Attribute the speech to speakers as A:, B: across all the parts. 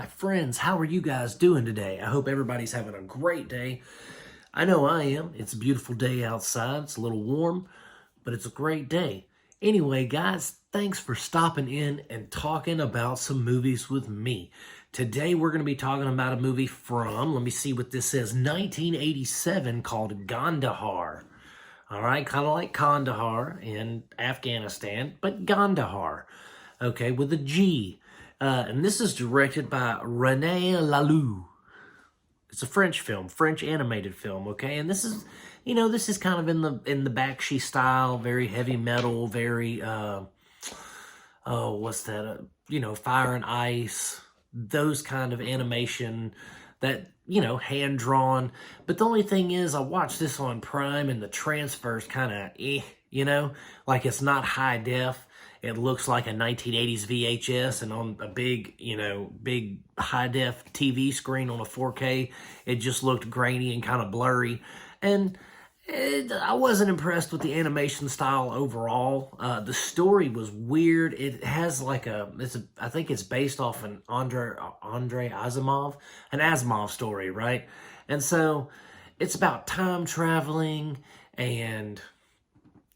A: my friends. How are you guys doing today? I hope everybody's having a great day. I know I am. It's a beautiful day outside. It's a little warm, but it's a great day. Anyway, guys, thanks for stopping in and talking about some movies with me. Today, we're going to be talking about a movie from, let me see what this is, 1987 called Gandahar. All right, kind of like Kandahar in Afghanistan, but Gandahar. Okay, with a G. And this is directed by René Laloux. It's a French film, French animated film, okay? And this is, this is kind of in the Bakshi style, very heavy metal, very what's that? Fire and ice, those kind of animation that, hand drawn. But the only thing is, I watched this on Prime and the transfer's kind of like it's not high def. It looks like a 1980s VHS, and on a big high def TV screen on a 4K, it just looked grainy and kind of blurry. And I wasn't impressed with the animation style overall. The story was weird. It has like I think it's based off an Andre Asimov, an Asimov story, right? And so it's about time traveling, and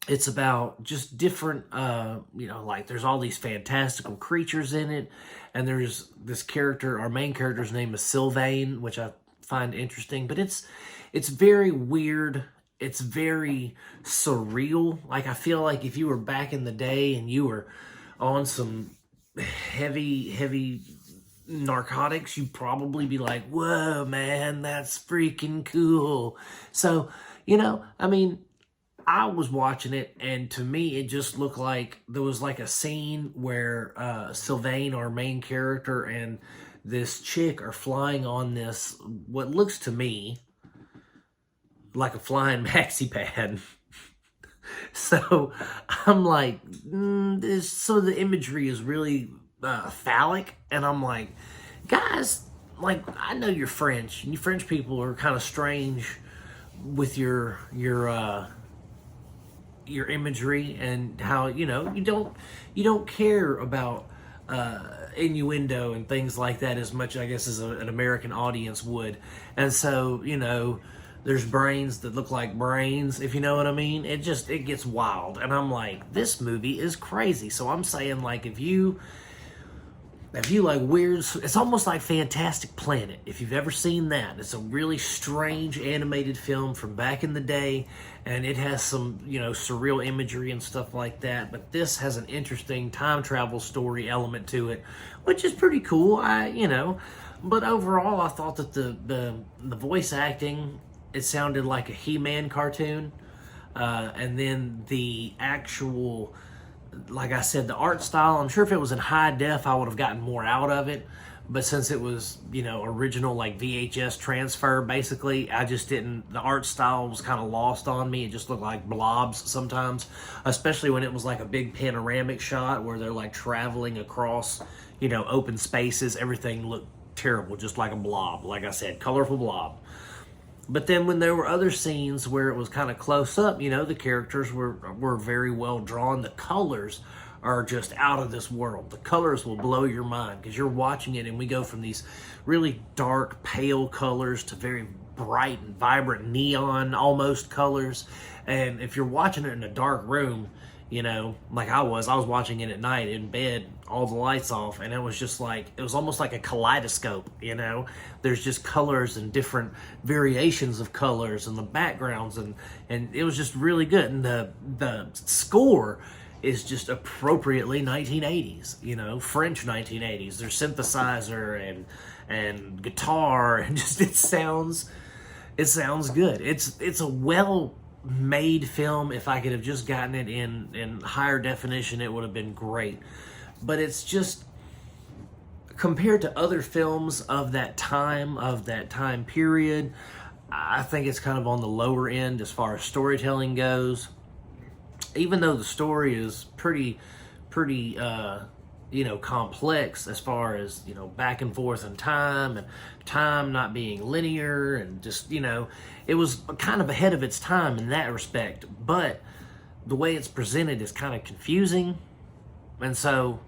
A: it's about just different, like there's all these fantastical creatures in it. And there's this character, our main character's name is Sylvain, which I find interesting. But it's very weird. It's very surreal. Like, I feel like if you were back in the day and you were on some heavy narcotics, you'd probably be like, whoa, man, that's freaking cool. So, I was watching it, and to me, it just looked like there was like a scene where Sylvain, our main character, and this chick are flying on this, what looks to me like a flying maxi pad. So I'm like, some of the imagery is really phallic, and I'm like, guys, like, I know you're French, and you French people are kind of strange with your imagery, and how you don't care about innuendo and things like that as much, I guess, as an American audience would. And so there's brains that look like brains, if you know what I mean. It gets wild, and I'm like, this movie is crazy. So I'm saying, like, if you like weird, it's almost like Fantastic Planet, if you've ever seen that. It's a really strange animated film from back in the day, and it has some, surreal imagery and stuff like that. But this has an interesting time travel story element to it, which is pretty cool. But overall, I thought that the voice acting, it sounded like a He-Man cartoon, and then the actual, like I said, the art style, I'm sure if it was in high def, I would have gotten more out of it. But since it was, original, like VHS transfer, basically, I just didn't, the art style was kind of lost on me. It just looked like blobs sometimes, especially when it was like a big panoramic shot where they're like traveling across, open spaces. Everything looked terrible, just like a blob. Like I said, colorful blob. But then when there were other scenes where it was kind of close up, the characters were very well drawn. The colors are just out of this world. The colors will blow your mind, because you're watching it, and we go from these really dark, pale colors to very bright and vibrant neon almost colors. And if you're watching it in a dark room, like I was watching it at night in bed, all the lights off, and it was just like, it was almost like a kaleidoscope. There's just colors and different variations of colors and the backgrounds, and it was just really good. And the score is just appropriately 1980s, French 1980s. There's synthesizer and guitar, and just it sounds good. It's a well-made film. If I could have just gotten it in higher definition, it would have been great. But it's just, compared to other films of that time period, I think it's kind of on the lower end as far as storytelling goes. Even though the story is pretty complex as far as, back and forth in time, and time not being linear, and just, it was kind of ahead of its time in that respect. But the way it's presented is kind of confusing. And so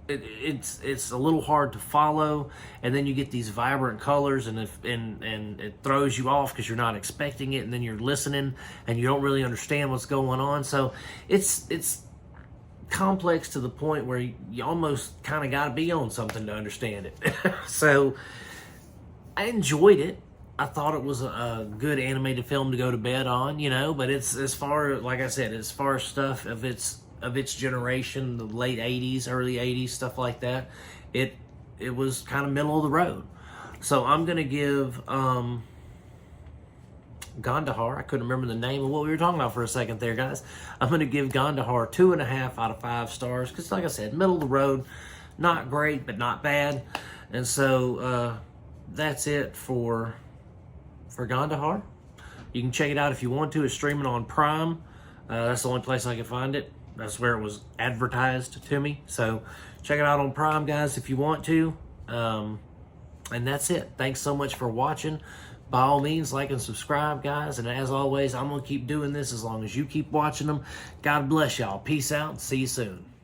A: it's a little hard to follow, and then you get these vibrant colors, and it throws you off because you're not expecting it, and then you're listening and you don't really understand what's going on. So it's complex to the point where you almost kind of got to be on something to understand it. So I enjoyed it. I thought it was a good animated film to go to bed on, but it's, as far, like I said, as far as stuff of its generation, the late 80s, early 80s, stuff like that, it was kind of middle of the road. So I'm going to give Gandahar, I couldn't remember the name of what we were talking about for a second there, guys. I'm going to give Gandahar 2.5 out of 5 stars, because like I said, middle of the road, not great, but not bad. And so that's it for Gandahar. You can check it out if you want to. It's streaming on Prime. That's the only place I can find it. That's where it was advertised to me. So check it out on Prime, guys, if you want to. And that's it. Thanks so much for watching. By all means, like and subscribe, guys. And as always, I'm going to keep doing this as long as you keep watching them. God bless y'all. Peace out. See you soon.